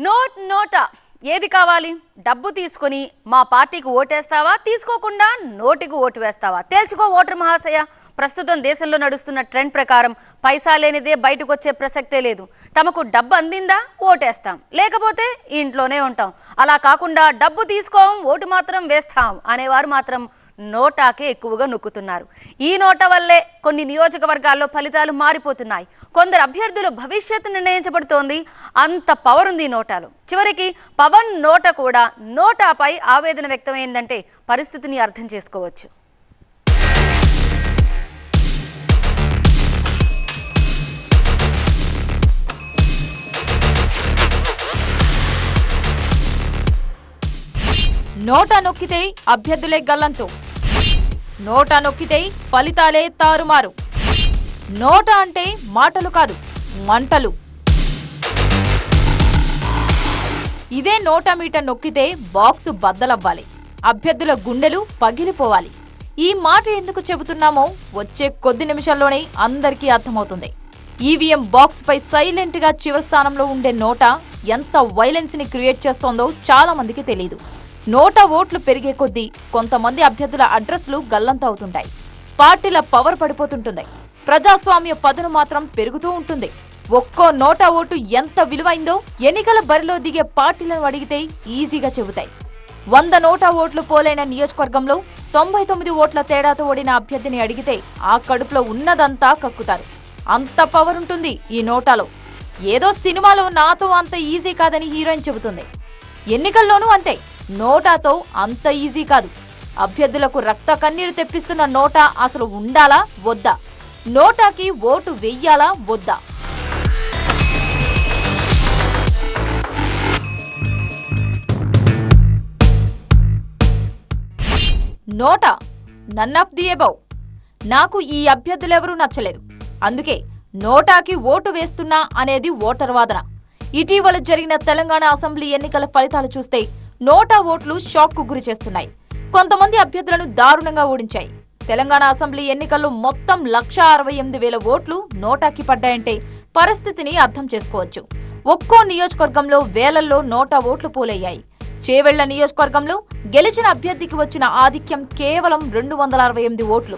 నోటా ఏది కావాలి? డబ్బు తీసుకొని మా పార్టీకి ఓటేస్తావా, తీసుకోకుండా నోటికి ఓటు వేస్తావా? తేల్చుకో ఓటర్ మహాశయ. ప్రస్తుతం దేశంలో నడుస్తున్న ట్రెండ్ ప్రకారం పైసా లేనిదే బయటకు వచ్చే ప్రసక్తే లేదు. తమకు డబ్బు అందిందా ఓటేస్తాం, లేకపోతే ఇంట్లోనే ఉంటాం. అలా కాకుండా డబ్బు తీసుకోం, ఓటు మాత్రం వేస్తాం అనేవారు మాత్రం నోటాకే ఎక్కువగా నొక్కుతున్నారు. ఈ నోటా వల్లే కొన్ని నియోజకవర్గాల్లో ఫలితాలు మారిపోతున్నాయి. కొందరు అభ్యర్థుల భవిష్యత్తు నిర్ణయించబడుతోంది. అంత పవర్ ఉంది ఈ నోటాలో. చివరికి పవన్ నోటా కూడా నోటాపై ఆవేదన వ్యక్తమైందంటే పరిస్థితిని అర్థం చేసుకోవచ్చు. నోటా నొక్కితే అభ్యర్థులే గల్లంతు, నోటా నొక్కితే ఫలితాలే తారుమారు. నోటా అంటే మాటలు కాదు, మంటలు. ఇదే నోటా మీటర్ నొక్కితే బాక్సు బద్దలవ్వాలి, అభ్యర్థుల గుండెలు పగిలిపోవాలి. ఈ మాట ఎందుకు చెబుతున్నామో వచ్చే కొద్ది నిమిషాల్లోనే అందరికీ అర్థమవుతుంది. ఈవీఎం బాక్స్ పై సైలెంట్ గా చివరి స్థానంలో ఉండే నోటా ఎంత వైలెన్స్ ని క్రియేట్ చేస్తోందో చాలా మందికి తెలియదు. నోటా ఓట్లు పెరిగే కొద్దీ కొంతమంది అభ్యర్థుల అడ్రస్లు గల్లంతవుతుంటాయి. పార్టీల పవర్ పడిపోతుంటుంది. ప్రజాస్వామ్య పదును మాత్రం పెరుగుతూ ఉంటుంది. ఒక్కో నోటా ఓటు ఎంత విలువైందో ఎన్నికల బరిలో దిగే పార్టీలను అడిగితే ఈజీగా చెబుతాయి. 100 నోటా ఓట్లు పోలైన నియోజకవర్గంలో 99 ఓట్ల తేడాతో ఓడిన అభ్యర్థిని అడిగితే ఆ కడుపులో ఉన్నదంతా కక్కుతారు. అంత పవర్ ఉంటుంది ఈ నోటాలో. ఏదో సినిమాలో నాతో అంత ఈజీ కాదని హీరోయిన్ చెబుతుంది. ఎన్నికల్లోనూ అంతే. నోటాతో అంత ఈజీ కాదు. అభ్యర్థులకు రక్త కన్నీరు తెప్పిస్తున్న నోటా అసలు ఉండాలా వద్దా? నోటాకి ఓటు వెయ్యాలా వద్దా? నోటా నన్ ఆఫ్ ది అబౌవ్. నాకు ఈ అభ్యర్థులెవరూ నచ్చలేదు, అందుకే నోటాకి ఓటు వేస్తున్నా అనేది ఓటర్ వాదన. ఇటీవల జరిగిన తెలంగాణ అసెంబ్లీ ఎన్నికల ఫలితాలు చూస్తే నోటా ఓట్లు షాక్ కు గురి చేస్తున్నాయి. కొంతమంది అభ్యర్థులను దారుణంగా ఓడించాయి. తెలంగాణ అసెంబ్లీ ఎన్నికల్లో మొత్తం 1,68,000 ఓట్లు నోటాకి పడ్డాయంటే పరిస్థితిని అర్థం చేసుకోవచ్చు. ఒక్కో నియోజకవర్గంలో వేలల్లో నోటా ఓట్లు పోలయ్యాయి. చేవెళ్ల నియోజకవర్గంలో గెలిచిన అభ్యర్థికి వచ్చిన ఆధిక్యం కేవలం 268 ఓట్లు.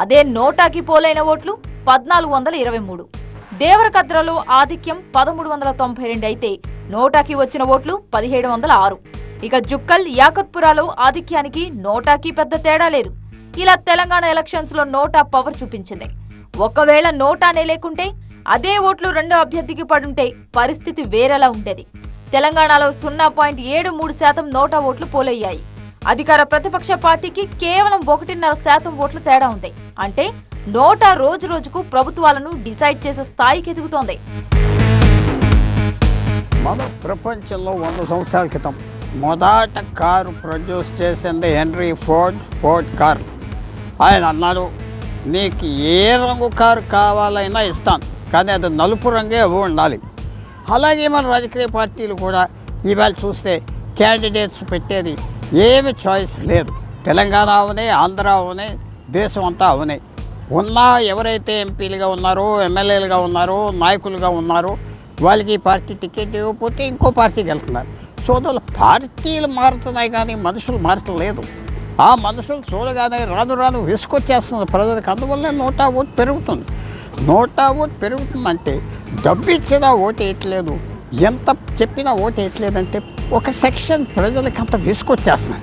అదే నోటాకి పోలైన ఓట్లు 1,423. దేవరకద్రలో ఆధిక్యం 1,392 అయితే నోటాకి వచ్చిన ఓట్లు 1,706. ఇక జుక్కల్ యాకత్పురాలో ఆధిక్యానికి నోటాకి పెద్ద తేడా లేదు. ఇలా తెలంగాణ ఎలక్షన్స్ లో నోటా పవర్ చూపించింది. ఒకవేళ నోటానే లేకుంటే అదే ఓట్లు రెండో అభ్యర్థికి పడుంటే పరిస్థితి వేరేలా ఉండేది. తెలంగాణలో 0.73% నోటా ఓట్లు పోలయ్యాయి. అధికార ప్రతిపక్ష పార్టీకి కేవలం 1.5% ఓట్లు తేడా ఉంది. అంటే నోటా రోజు రోజుకు ప్రభుత్వాలను డిసైడ్ చేసే స్థాయికి ఎదుగుతోంది. మన ప్రపంచంలో 100 సంవత్సరాల క్రితం మొదట కారు ప్రొడ్యూస్ చేసింది హెన్రీ ఫోర్డ్ కార్. ఆయన అన్నారు, నీకు ఏ రంగు కారు కావాలైనా ఇస్తాను, కానీ అది నలుపు రంగే ఉండాలి. అలాగే మన రాజకీయ పార్టీలు కూడా ఇవాళ చూస్తే క్యాండిడేట్స్ పెట్టేది ఏమి చాయిస్ లేదు. తెలంగాణ అవునే, ఆంధ్ర అవునే, దేశం అంతా అవునే. ఎవరైతే ఎంపీలుగా ఉన్నారో, ఎమ్మెల్యేలుగా ఉన్నారో, నాయకులుగా ఉన్నారో వాళ్ళకి పార్టీ టికెట్ ఇవ్వకపోతే ఇంకో పార్టీకి వెళ్తున్నారు. సో పార్టీలు మారుతున్నాయి కానీ మనుషులు మారట్లేదు. ఆ మనుషులు చూడగానే రాను రాను విసుకొచ్చేస్తుంది ప్రజలకు. అందువల్లే నోటా ఓటు పెరుగుతుంది. నోటా ఓటు పెరుగుతుందంటే డబ్బు ఇచ్చినా ఓటు వేయట్లేదు, ఎంత చెప్పినా ఓటు వేయట్లేదంటే ఒక సెక్షన్ ప్రజలకు అంత విసుకొచ్చేస్తుంది.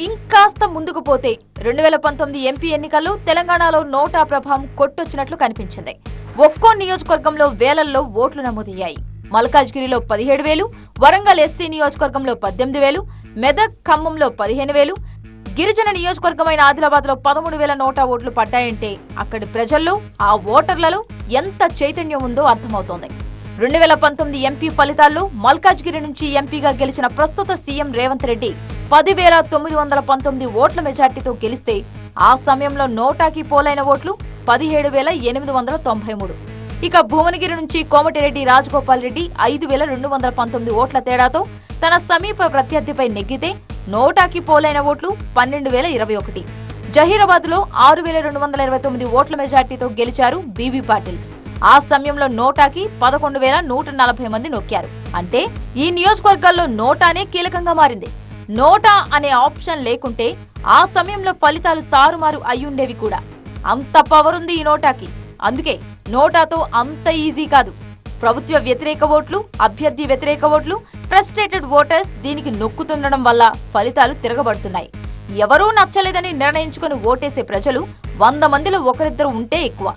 ఇంకాస్త ముందుకు పోతే 2019 ఎంపీ ఎన్నికల్లో తెలంగాణలో నోటా ప్రభావం కొట్టొచ్చినట్లు కనిపించింది. ఒక్కో నియోజకవర్గంలో వేలల్లో ఓట్లు నమోదయ్యాయి. మల్కాజ్గిరిలో 17,000, వరంగల్ ఎస్సీ నియోజకవర్గంలో 18,000, మెదక్ ఖమ్మంలో 15,000, గిరిజన నియోజకవర్గమైన ఆదిలాబాద్ లో 13,000 నోటా ఓట్లు పడ్డాయంటే అక్కడి ప్రజల్లో, ఆ ఓటర్లలో ఎంత చైతన్యం ఉందో అర్థమవుతోంది. 2019 ఎంపీ ఫలితాల్లో మల్కాజ్గిరి నుంచి ఎంపీగా గెలిచిన ప్రస్తుత సీఎం రేవంత్ రెడ్డి 10,919 ఓట్ల మెజార్టీతో గెలిస్తే ఆ సమయంలో నోటాకి పోలైన ఓట్లు 17,893. ఇక భువనగిరి నుంచి కోమటిరెడ్డి రాజగోపాల్ రెడ్డి 5,219 ఓట్ల తేడాతో తన సమీప ప్రత్యర్థిపై నెగ్గితే నోటాకి పోలైన ఓట్లు 12,021. జహీరాబాద్ లో 6,229 ఓట్ల మెజార్టీతో గెలిచారు బీబీ పాటిల్. ఆ సమయంలో నోటాకి 11,140 మంది నొక్కారు. అంటే ఈ నియోజకవర్గాల్లో నోటానే కీలకంగా మారింది. నోటా అనే ఆప్షన్ లేకుంటే ఆ సమయంలో ఫలితాలు తారుమారు అయ్యుండేవి కూడా. అంత పవర్ ఉంది ఈ నోటాకి. అందుకే నోటాతో అంత ఈజీ కాదు. ప్రభుత్వ వ్యతిరేక ఓట్లు, అభ్యర్థి వ్యతిరేక ఓట్లు, ఫ్రస్ట్రేటెడ్ ఓటర్స్ దీనికి నొక్కుతుండడం వల్ల ఫలితాలు తిరగబడుతున్నాయి. ఎవరూ నచ్చలేదని నిర్ణయించుకుని ఓటేసే ప్రజలు 100 మందిలో ఒకరిద్దరు ఉంటే ఎక్కువ.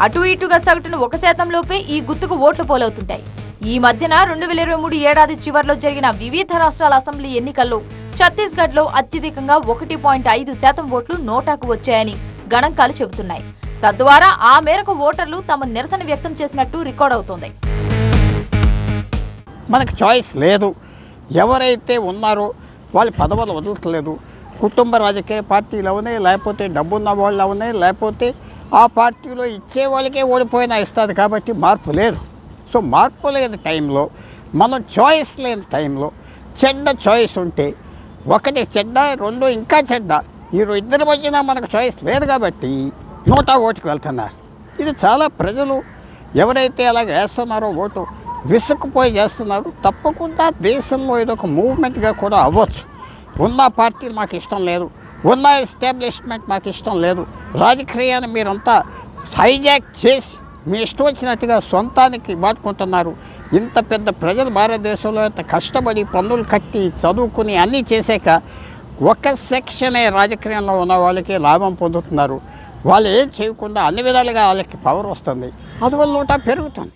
అటు ఇటుగా సగటున 1% లోపే ఈ గుర్తుకు ఓట్లు పోలవుతుంటాయి. ఈ మధ్యన 2023 ఏడాది చివర్లో జరిగిన వివిధ రాష్ట్రాల అసెంబ్లీ ఎన్నికల్లో ఛత్తీస్గఢ్లో అత్యధికంగా 1.5% ఓట్లు నోటాకు వచ్చాయని గణాంకాలు చెబుతున్నాయి. తద్వారా ఆ మేరకు ఓటర్లు తమ నిరసన వ్యక్తం చేసినట్టు రికార్డ్ అవుతోంది. మనకు చాయిస్ లేదు. ఎవరైతే ఉన్నారో వాళ్ళు పదవులు వదలట్లేదు. కుటుంబ రాజకీయ పార్టీలు అవునాయి, లేకపోతే డబ్బున్న వాళ్ళు అవునాయి, లేకపోతే ఆ పార్టీలో ఇచ్చే వాళ్ళకే ఓడిపోయినా ఇస్తుంది. కాబట్టి మార్పు లేదు. సో మార్పు లేని టైంలో, మనం చాయిస్ లేని టైంలో చెడ్డ చాయిస్ ఉంటే, ఒకటి చెడ్డ, రెండు ఇంకా చెడ్డ, ఈ ఇద్దరి మధ్యన మనకు చాయిస్ లేదు కాబట్టి నోటా ఓటుకు వెళ్తున్నారు. ఇది చాలా ప్రజలు ఎవరైతే అలాగ వేస్తున్నారో ఓటు విసుక్కుపోయి చేస్తున్నారు. తప్పకుండా దేశంలో ఇదొక మూవ్మెంట్గా కూడా అవ్వచ్చు. ఉన్న పార్టీలు మాకు ఇష్టం లేదు, ఉన్న ఎస్టాబ్లిష్మెంట్ మాకు ఇష్టం లేదు, రాజకీయాన్ని మీరంతా హైజాక్ చేసి మీ ఇష్టం వచ్చినట్టుగా సొంతానికి వాడుకుంటున్నారు. ఇంత పెద్ద ప్రజలు భారతదేశంలో ఇంత కష్టపడి పన్నులు కట్టి చదువుకుని అన్నీ చేశాక ఒక సెక్షనే రాజకీయంలో ఉన్న వాళ్ళకి లాభం పొందుతున్నారు. వాళ్ళు ఏం చేయకుండా అన్ని విధాలుగా వాళ్ళకి పవర్ వస్తుంది. అందువల్ల నోటా పెరుగుతుంది.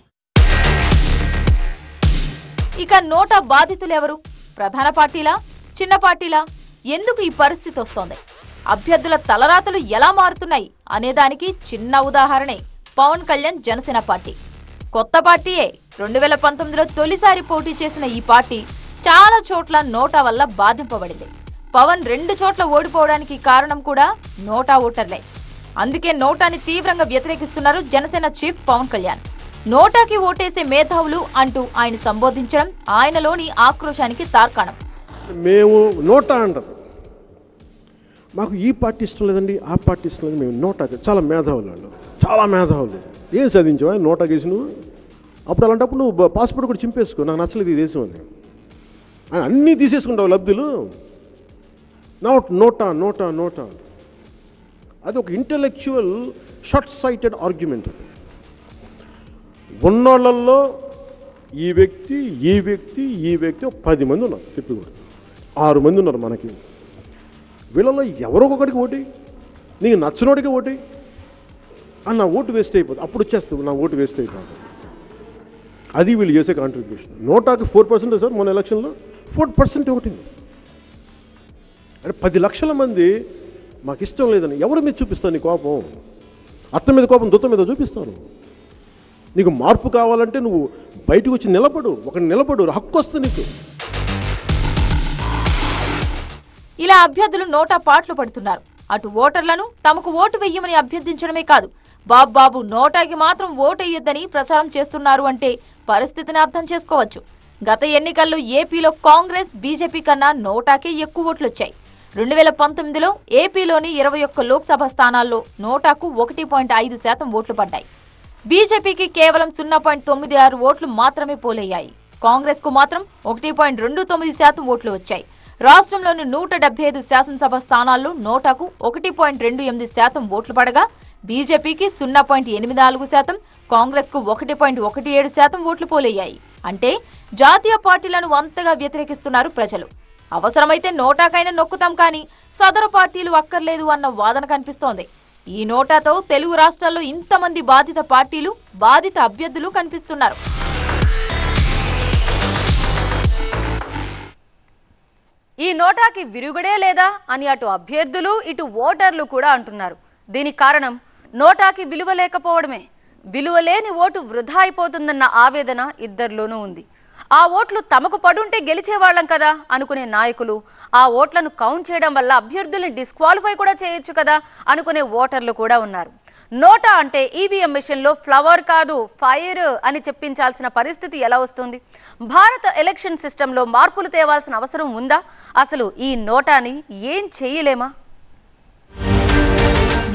ఇక నోటా బాధితులు ఎవరు? ప్రధాన పార్టీలా, చిన్న పార్టీలా? ఎందుకు ఈ పరిస్థితి వస్తోంది? అభ్యర్థుల తలరాతలు ఎలా మారుతున్నాయి అనేదానికి చిన్న ఉదాహరణే పవన్ కళ్యాణ్ జనసేన పార్టీ. కొత్త పార్టీయే. 2019లో తొలిసారి పోటీ చేసిన ఈ పార్టీ చాలా చోట్ల నోటా వల్ల బాధింపబడింది. పవన్ 2 చోట్ల ఓడిపోవడానికి కారణం కూడా నోటా ఓటర్లే. అందుకే నోటాని తీవ్రంగా వ్యతిరేకిస్తున్నారు జనసేన చీఫ్ పవన్ కళ్యాణ్. నోటాకి ఓటేసే మేధావులు అంటూ ఆయన సంబోధించడం ఆయనలోని ఆక్రోశానికి తార్కాణం. మేము నోటా అంటారు, మాకు ఈ పార్టీ ఇష్టం లేదండి, ఆ పార్టీ ఇష్టం లేదు, మేము నోటా. చాలా మేధావులు వాళ్ళు, చాలా మేధావులు. ఏం సాధించావా నోటా కేసు నువ్వు? అప్పుడు అలాంటప్పుడు నువ్వు పాస్పోర్ట్ కూడా చింపేసుకో, నాకు నచ్చలేదు ఈ దేశం అని. ఆయన అన్నీ తీసేసుకుంటావు లబ్ధులు. నోటా నోటా నోటా అది ఒక ఇంటెలెక్చువల్ షార్ట్ సైటెడ్ ఆర్గ్యుమెంట్. ఉన్నోళ్ళల్లో ఈ వ్యక్తి ఈ వ్యక్తి ఈ వ్యక్తి 10 మంది ఉన్నారు, చెప్పి కూడా 6 మంది ఉన్నారు మనకి. వీళ్ళలో ఎవరో ఒకటికి ఓటి, నీకు నచ్చినోడికి ఓటి అని నా ఓటు వేస్ట్ అయిపోతుంది. అప్పుడు వచ్చేస్తుంది నా ఓటు వేస్ట్ అయిపోతుంది. అది వీళ్ళు చేసే కాంట్రిబ్యూషన్. నోటాకి 4% సార్ మన ఎలక్షన్లో 4% ఒకటింది. అంటే 10 లక్షల మంది మాకు ఇష్టం లేదని ఎవరి మీద చూపిస్తాను నీ కోపం? అత్త మీద కోపం దుత్త మీద చూపిస్తాను. నీకు మార్పు కావాలంటే నువ్వు బయటకు వచ్చి నిలబడు, ఒకటి నిలబడు, హక్కు వస్తుంది నీకు. ఇలా అభ్యర్థులు నోటా పాటలు పడుతున్నారు. అటు ఓటర్లను తమకు ఓటు వెయ్యమని అభ్యర్థించడమే కాదు, బాబు నోటాకి మాత్రం ఓటెయ్యొద్దని ప్రచారం చేస్తున్నారు అంటే పరిస్థితిని అర్థం చేసుకోవచ్చు. గత ఎన్నికల్లో ఏపీలో కాంగ్రెస్, బీజేపీ కన్నా నోటాకే ఎక్కువ ఓట్లు వచ్చాయి. 2019లో ఏపీలోని 21 లోక్సభ స్థానాల్లో నోటాకు 1.5% ఓట్లు పడ్డాయి. బీజేపీకి కేవలం 0.96 ఓట్లు మాత్రమే పోలయ్యాయి. కాంగ్రెస్ కు మాత్రం 1.29% ఓట్లు వచ్చాయి. రాష్ట్రంలోని 175 శాసనసభ స్థానాల్లో నోటాకు 1.28% ఓట్లు పడగా బీజేపీకి 0.84%, కాంగ్రెస్ కు 1.17% ఓట్లు పోలయ్యాయి. అంటే జాతీయ పార్టీలను అంతగా వ్యతిరేకిస్తున్నారు ప్రజలు. అవసరమైతే నోటాకైనా నొక్కుతాం కానీ సదరు పార్టీలు అక్కర్లేదు అన్న వాదన కనిపిస్తోంది. ఈ నోటాతో తెలుగు రాష్ట్రాల్లో ఇంతమంది బాధిత పార్టీలు, బాధిత అభ్యర్థులు కనిపిస్తున్నారు. ఈ నోటాకి విరుగుడే లేదా అని అటు అభ్యర్థులు ఇటు ఓటర్లు కూడా అంటున్నారు. దీనికి కారణం నోటాకి విలువ లేకపోవడమే. విలువ లేని ఓటు వృధా అయిపోతుందన్న ఆవేదన ఇద్దరిలోనూ ఉంది. ఆ ఓట్లు తమకు పడుంటే గెలిచేవాళ్లం కదా అనుకునే నాయకులు, ఆ ఓట్లను కౌంట్ చేయడం వల్ల అభ్యర్థుల్ని డిస్క్వాలిఫై కూడా చేయొచ్చు కదా అనుకునే ఓటర్లు కూడా ఉన్నారు. నోటా అంటే ఈవీఎం మిషన్లో ఫ్లవర్ కాదు ఫైర్ అని చెప్పించాల్సిన పరిస్థితి ఎలా వస్తుంది? భారత ఎలక్షన్ సిస్టంలో మార్పులు తేవాల్సిన అవసరం ఉందా? అసలు ఈ నోటాని ఏం చేయలేమా?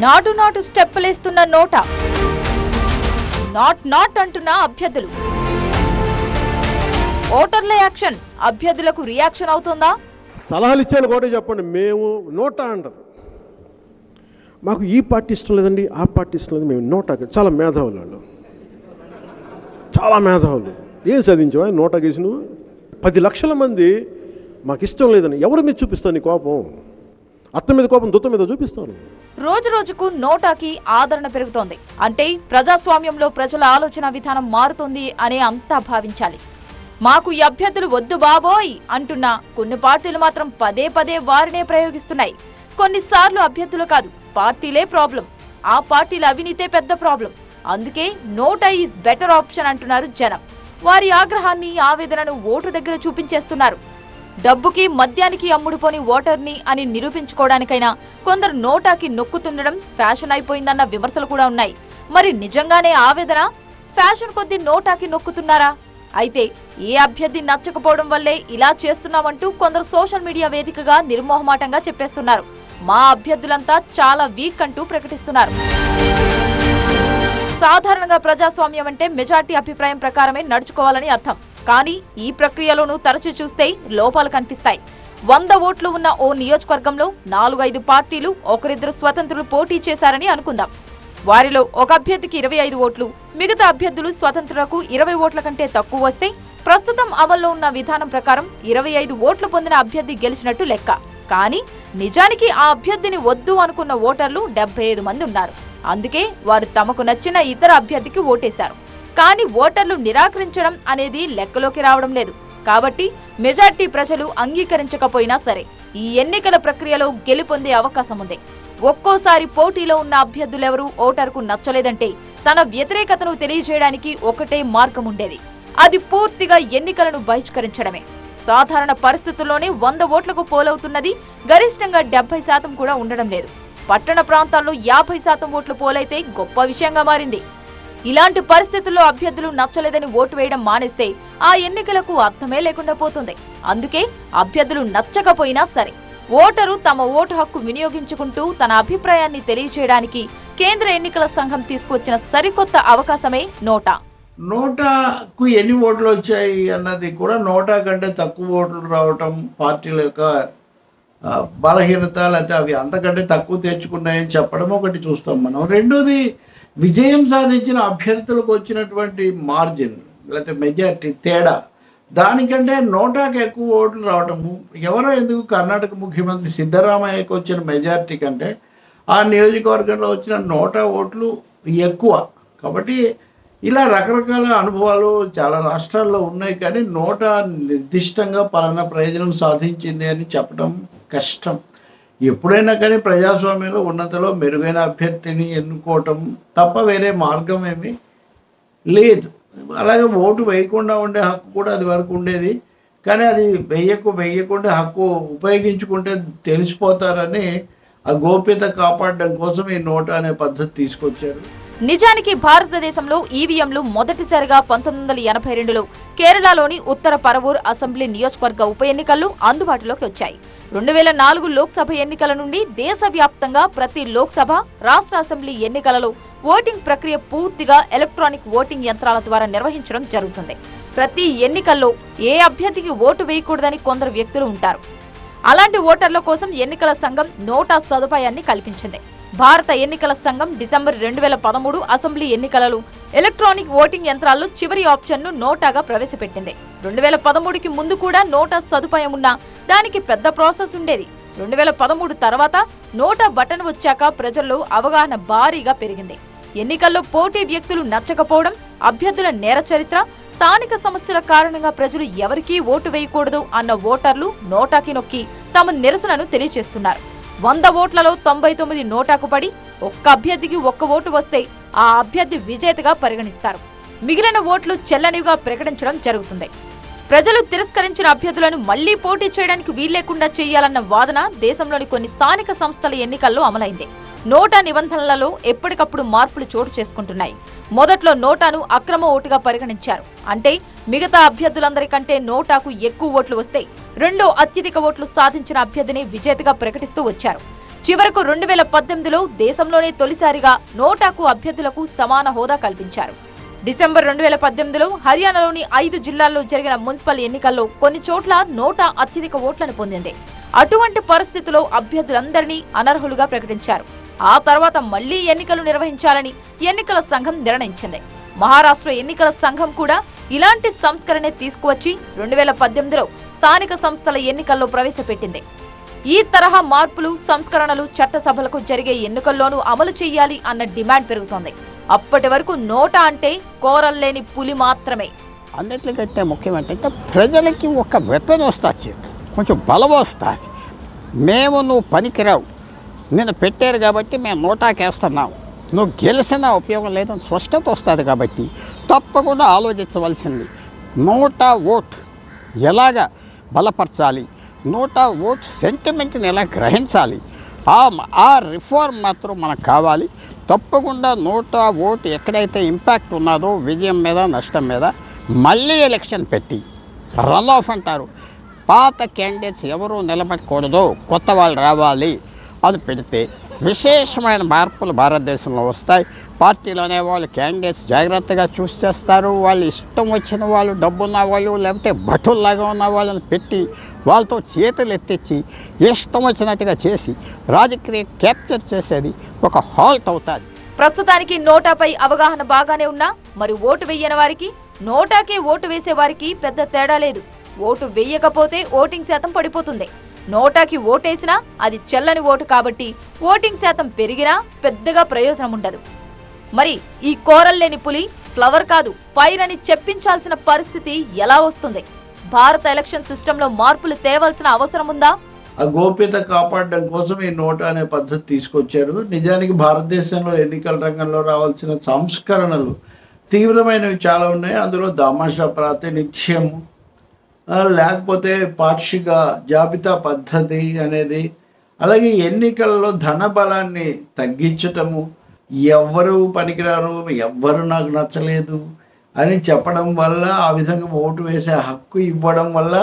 నాటు స్టెప్పులేస్తున్న నోటా నాట్ అంటున్న అభ్యర్థులు. ఓటర్ల యాక్షన్ అభ్యర్థులకు రియాక్షన్ అవుతుందా? సలహాలు ఇచ్చేది ఒకటే చెప్పండి, మేము నోటా అంటారు. మాకు ఈ పార్టీ ఇష్టం లేదండి, ఆ పార్టీ ఇష్టం లేదు, మేము నోటా. చాలా మేధావులు వాళ్ళు, చాలా మేధావులు. ఏం సాధించావా నోటా గేసి నువ్వు? 10 లక్షల మంది మాకు ఇష్టం లేదని ఎవరి మీద చూపిస్తాను నీ కోపం? అత్త మీద కోపం దుత్త మీద చూపిస్తాను. రోజు రోజుకు నోటాకి ఆదరణ పెరుగుతోంది. అంటే ప్రజాస్వామ్యంలో ప్రజల ఆలోచన విధానం మారుతుంది అనే అంతా భావించాలి. మాకు ఈ అభ్యర్థులు వద్దు బాబోయ్ అంటున్న కొన్ని పార్టీలు మాత్రం పదే వారినే ప్రయోగిస్తున్నాయి. కొన్నిసార్లు అభ్యర్థులు కాదు, పార్టీలే ప్రాబ్లం. ఆ పార్టీల అవినీతే పెద్ద ప్రాబ్లం. అందుకే నోటా ఈజ్ బెటర్ ఆప్షన్ అంటున్నారు జనం. వారి ఆగ్రహాన్ని, ఆవేదనను ఓటు దగ్గర చూపించేస్తున్నారు. డబ్బుకి మద్యానికి అమ్ముడుపోని ఓటర్ని అని నిరూపించుకోవడానికైనా కొందరు నోటాకి నొక్కుతుండడం ఫ్యాషన్ అయిపోయిందన్న విమర్శలు కూడా ఉన్నాయి. మరి నిజంగానే ఆవేదన, ఫ్యాషన్ కొద్దీ నోటాకి నొక్కుతున్నారా? అయితే ఏ అభ్యర్థి నచ్చకపోవడం వల్లే ఇలా చేస్తున్నామంటూ కొందరు సోషల్ మీడియా వేదికగా నిర్మోహమాటంగా చెప్పేస్తున్నారు. మా అభ్యర్థులంతా చాలా వీక్ అంటూ ప్రకటిస్తున్నారు. సాధారణంగా ప్రజాస్వామ్యం అంటే మెజార్టీ అభిప్రాయం ప్రకారమే నడుచుకోవాలని అర్థం. కానీ ఈ ప్రక్రియలోనూ తరచూ చూస్తే లోపాలు కనిపిస్తాయి. 100 ఓట్లు ఉన్న ఓ నియోజకవర్గంలో 4-5 పార్టీలు, ఒకరిద్దరు స్వతంత్రులు పోటీ చేశారని అనుకుందాం. వారిలో ఒక అభ్యర్థికి 25 ఓట్లు, మిగతా అభ్యర్థులు స్వతంత్రులకు 20 ఓట్ల కంటే తక్కువ వస్తే ప్రస్తుతం అమల్లో ఉన్న విధానం ప్రకారం 25 ఓట్లు పొందిన అభ్యర్థి గెలిచినట్టు లెక్క. కానీ నిజానికి ఆ అభ్యర్థిని వద్దు అనుకున్న ఓటర్లు 75 మంది ఉన్నారు. అందుకే వారు తమకు నచ్చిన ఇతర అభ్యర్థికి ఓటేశారు. కానీ ఓటర్లు నిరాకరించడం అనేది లెక్కలోకి రావడం లేదు. కాబట్టి మెజార్టీ ప్రజలు అంగీకరించకపోయినా సరే ఈ ఎన్నికల ప్రక్రియలో గెలుపొందే అవకాశం ఉంది. ఒక్కోసారి పోటీలో ఉన్న అభ్యర్థులెవరూ ఓటరుకు నచ్చలేదంటే తన వ్యతిరేకతను తెలియజేయడానికి ఒకటే మార్గం ఉండేది. అది పూర్తిగా ఎన్నికలను బహిష్కరించడమే. సాధారణ పరిస్థితుల్లోనే 100 ఓట్లకు పోలవుతున్నది గరిష్టంగా 70% కూడా ఉండడం లేదు. పట్టణ ప్రాంతాల్లో 50% ఓట్లు పోలైతే గొప్ప విషయంగా మారింది. ఇలాంటి పరిస్థితుల్లో అభ్యర్థులు నచ్చలేదని ఓటు వేయడం మానేస్తే ఆ ఎన్నికలకు అర్థమే లేకుండా పోతుంది. అందుకే అభ్యర్థులు నచ్చకపోయినా సరే ఓటరు తమ ఓటు హక్కు వినియోగించుకుంటూ తన అభిప్రాయాన్ని తెలియజేయడానికి కేంద్ర ఎన్నికల సంఘం తీసుకొచ్చిన సరికొత్త అవకాశమే నోటా. నోటాకు ఎన్ని ఓట్లు వచ్చాయి అన్నది కూడా నోటా కంటే తక్కువ ఓట్లు రావటం పార్టీల యొక్క బలహీనత, లేకపోతే అవి అంతకంటే తక్కువ తెచ్చుకున్నాయని చెప్పడం ఒకటి చూస్తాం మనం. రెండోది, విజయం సాధించిన అభ్యర్థులకు వచ్చినటువంటి మార్జిన్ లేకపోతే మెజారిటీ తేడా, దానికంటే నోటాకు ఎక్కువ ఓట్లు రావటము. ఎందుకు కర్ణాటక ముఖ్యమంత్రి సిద్ధరామయ్యకు వచ్చిన మెజారిటీ కంటే ఆ నియోజకవర్గంలో వచ్చిన నోటా ఓట్లు ఎక్కువ. కాబట్టి ఇలా రకరకాల అనుభవాలు చాలా రాష్ట్రాల్లో ఉన్నాయి. కానీ నోటా నిర్దిష్టంగా పలానా ప్రయోజనం సాధించింది అని చెప్పడం కష్టం. ఎప్పుడైనా కానీ ప్రజాస్వామ్యంలో ఉన్నతలో మెరుగైన అభ్యర్థిని ఎన్నుకోవటం తప్ప వేరే మార్గం ఏమీ లేదు. అలాగే ఓటు వేయకుండా ఉండే హక్కు కూడా అది వరకు ఉండేది. కానీ అది వేయకుండా హక్కు ఉపయోగించుకుంటే తెలిసిపోతారని ఆ గోప్యత కాపాడడం కోసం ఈ నోటా అనే పద్ధతి తీసుకొచ్చారు. నిజానికి భారతదేశంలో ఈవీఎంలు మొదటిసారిగా 1982లో కేరళలోని ఉత్తర పరవూర్ అసెంబ్లీ నియోజకవర్గ ఉప ఎన్నికల్లో అందుబాటులోకి వచ్చాయి. 2004 లోక్సభ ఎన్నికల నుండి దేశవ్యాప్తంగా ప్రతి లోక్సభ, రాష్ట్ర అసెంబ్లీ ఎన్నికలలో ఓటింగ్ ప్రక్రియ పూర్తిగా ఎలక్ట్రానిక్ ఓటింగ్ యంత్రాల ద్వారా నిర్వహించడం జరుగుతుంది. ప్రతి ఎన్నికల్లో ఏ అభ్యర్థికి ఓటు వేయకూడదని కొందరు వ్యక్తులు ఉంటారు. అలాంటి ఓటర్ల కోసం ఎన్నికల సంఘం నోటా సదుపాయాన్ని కల్పించింది. భారత ఎన్నికల సంఘం డిసెంబర్ 2013 అసెంబ్లీ ఎన్నికలలో ఎలక్ట్రానిక్ ఓటింగ్ యంత్రాల్లో చివరి ఆప్షన్ను నోటాగా ప్రవేశపెట్టింది. 2013కి ముందు కూడా నోటా సదుపాయం ఉన్నా దానికి పెద్ద ప్రాసెస్ ఉండేది. 2013 తర్వాత నోటా బటన్ వచ్చాక ప్రజల్లో అవగాహన భారీగా పెరిగింది. ఎన్నికల్లో పోటీ వ్యక్తులు నచ్చకపోవడం, అభ్యర్థుల నేర చరిత్ర, స్థానిక సమస్యల కారణంగా ప్రజలు ఎవరికీ ఓటు వేయకూడదు అన్న ఓటర్లు నోటాకి నొక్కి తమ నిరసనను తెలియజేస్తున్నారు. 100 ఓట్లలో 99 నోటాకు పడి ఒక్క అభ్యర్థికి ఒక్క ఓటు వస్తే ఆ అభ్యర్థి విజేతగా పరిగణిస్తారు. మిగిలిన ఓట్లు చెల్లనివిగా ప్రకటించడం జరుగుతుంది. ప్రజలు తిరస్కరించిన అభ్యర్థులను మళ్లీ పోటీ చేయడానికి వీల్లేకుండా చేయాలన్న వాదన దేశంలోని కొన్ని స్థానిక సంస్థల ఎన్నికల్లో అమలైంది. నోటా నిబంధనలలో ఎప్పటికప్పుడు మార్పులు చోటు చేసుకుంటున్నాయి. మొదట్లో నోటాను అక్రమ ఓటుగా పరిగణించారు. అంటే మిగతా అభ్యర్థులందరికంటే నోటాకు ఎక్కువ ఓట్లు వస్తే రెండో అత్యధిక ఓట్లు సాధించిన అభ్యర్థిని విజేతగా ప్రకటిస్తూ వచ్చారు. చివరకు 2018లో దేశంలోనే తొలిసారిగా నోటాకు అభ్యర్థులకు సమాన హోదా కల్పించారు. డిసెంబర్ 2018లో హర్యానాలోని 5 జిల్లాల్లో జరిగిన మున్సిపల్ ఎన్నికల్లో కొన్ని చోట్ల నోటా అత్యధిక ఓట్లను పొందింది. అటువంటి పరిస్థితుల్లో అభ్యర్థులందరినీ అనర్హులుగా ప్రకటించారు. ఆ తర్వాత మళ్లీ ఎన్నికలు నిర్వహించాలని ఎన్నికల సంఘం నిర్ణయించింది. మహారాష్ట్ర ఎన్నికల సంఘం కూడా ఇలాంటి సంస్కరణే తీసుకువచ్చి 2018లో స్థానిక సంస్థల ఎన్నికల్లో ప్రవేశపెట్టింది. ఈ తరహా మార్పులు, సంస్కరణలు చట్టసభలకు జరిగే ఎన్నికల్లోనూ అమలు చేయాలి అన్న డిమాండ్ పెరుగుతోంది. అప్పటి వరకు నోటా అంటే కోరల్లేని పులి మాత్రమే. అన్నిటికంటే ముఖ్యం ఏంటంటే ప్రజలకి ఒక వెపన్ వస్తుంది, కొంచెం బలం వస్తుంది. మేము నువ్వు పనికిరావు, నేను పెట్టారు కాబట్టి మేము నోటాకేస్తున్నాం, నువ్వు గెలిచినా ఉపయోగం లేదని స్పష్టత వస్తుంది. కాబట్టి తప్పకుండా ఆలోచించవలసింది నోటా ఓట్ ఎలాగ బలపరచాలి, నోటా ఓట్ సెంటిమెంట్ని ఎలా గ్రహించాలి, ఆ రిఫార్మ్ మాత్రం మనకు కావాలి. తప్పకుండా నోటా ఓటు ఎక్కడైతే ఇంపాక్ట్ ఉన్నదో విజయం మీద నష్టం మీద మళ్ళీ ఎలక్షన్ పెట్టి రన్ ఆఫ్ అంటారు, పాత క్యాండిడేట్స్ ఎవరూ నిలబెట్టకూడదు, కొత్త వాళ్ళు రావాలి, అది పెడితే విశేషమైన మార్పులు భారతదేశంలో వస్తాయి. పార్టీలోనే వాళ్ళు క్యాండిడేట్స్ జాగ్రత్తగా చూస్ చేస్తారు. వాళ్ళు ఇష్టం వచ్చిన వాళ్ళు, డబ్బున్న వాళ్ళు, లేకపోతే భటుల్లాగా ఉన్న వాళ్ళని పెట్టి వాళ్ళతో చేతులు ఎత్తించి ఇష్టం వచ్చినట్టుగా చేసి రాజకీయ క్యాప్చర్ చేసేది ఒక హాల్ట్ అవుతుంది. ప్రస్తుతానికి నోటాపై అవగాహన బాగానే ఉన్నా మరి ఓటు వెయ్యని వారికి, నోటాకే ఓటు వేసే వారికి పెద్ద తేడా లేదు. ఓటు వెయ్యకపోతే ఓటింగ్ శాతం పడిపోతుంది. నోటాకి ఓటేసినా అది చెల్లని ఓటు కాబట్టి ఓటింగ్ శాతం పెరిగినా పెద్దగా ప్రయోజనం ఉండదు. మరి ఈ కోరల్లేని పులి ఫ్లవర్ కాదు ఫైర్ అని చెప్పించాల్సిన పరిస్థితి ఎలా వస్తుంది? భారత ఎలక్షన్ సిస్టంలో మార్పులు తేవాల్సిన అవసరం ఉందా? ఆ గోప్యత కాపాడడం కోసం ఈ నోటా అనే పద్ధతి తీసుకొచ్చారు. నిజానికి భారతదేశంలో ఎన్నికల రంగంలో రావాల్సిన సంస్కరణలు తీవ్రమైనవి చాలా ఉన్నాయి. అందులో దామాషా ప్రాతినిధ్యం, లేకపోతే పాక్షిక జాబితా పద్ధతి అనేది, అలాగే ఎన్నికల్లో ధన బలాన్ని తగ్గించటము, ఎవ్వరు పనికిరారు, ఎవ్వరు నాకు నచ్చలేదు అని చెప్పడం వల్ల, ఆ విధంగా ఓటు వేసే హక్కు ఇవ్వడం వల్ల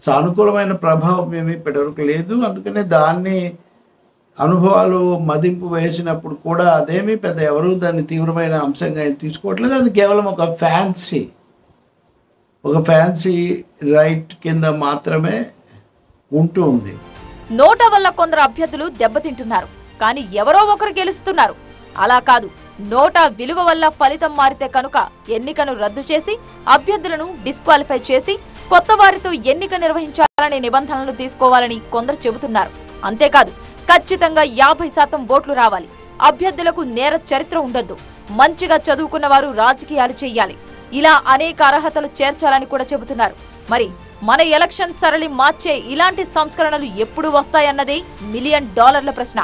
సానుకూలమైన ప్రభావం ఏమీ ఇప్పటివరకు లేదు. అందుకనే దాన్ని అనుభవాలు మదింపు వేసినప్పుడు కూడా అదేమీ పెద్ద ఎవరు దాన్ని తీవ్రమైన అంశంగా తీసుకోవట్లేదు. అది కేవలం ఒక ఫ్యాన్సీ రైట్ కింద మాత్రమే ఉంటుంది. నోటా వల్ల కొందరు అభ్యర్థులు దెబ్బతింటున్నారు, కానీ ఎవరో ఒకరు గెలుస్తున్నారు. అలా కాదు, నోటా విలువ వల్ల ఫలితం మారితే కనుక ఎన్నికను రద్దు చేసి అభ్యర్థులను డిస్క్వాలిఫై చేసి కొత్త వారితో ఎన్నిక నిర్వహించాలనే నిబంధనలు తీసుకోవాలని కొందరు చెబుతున్నారు. అంతేకాదు, ఖచ్చితంగా 50% ఓట్లు రావాలి, అభ్యర్థులకు నేర చరిత్ర ఉండొద్దు, మంచిగా చదువుకున్న వారు రాజకీయాలు చేయాలి, ఇలా అనేక అర్హతలు చేర్చాలని కూడా చెబుతున్నారు. మరి మన ఎలక్షన్ సరళి మార్చే ఇలాంటి సంస్కరణలు ఎప్పుడు వస్తాయన్నదే $1 మిలియన్ ప్రశ్న.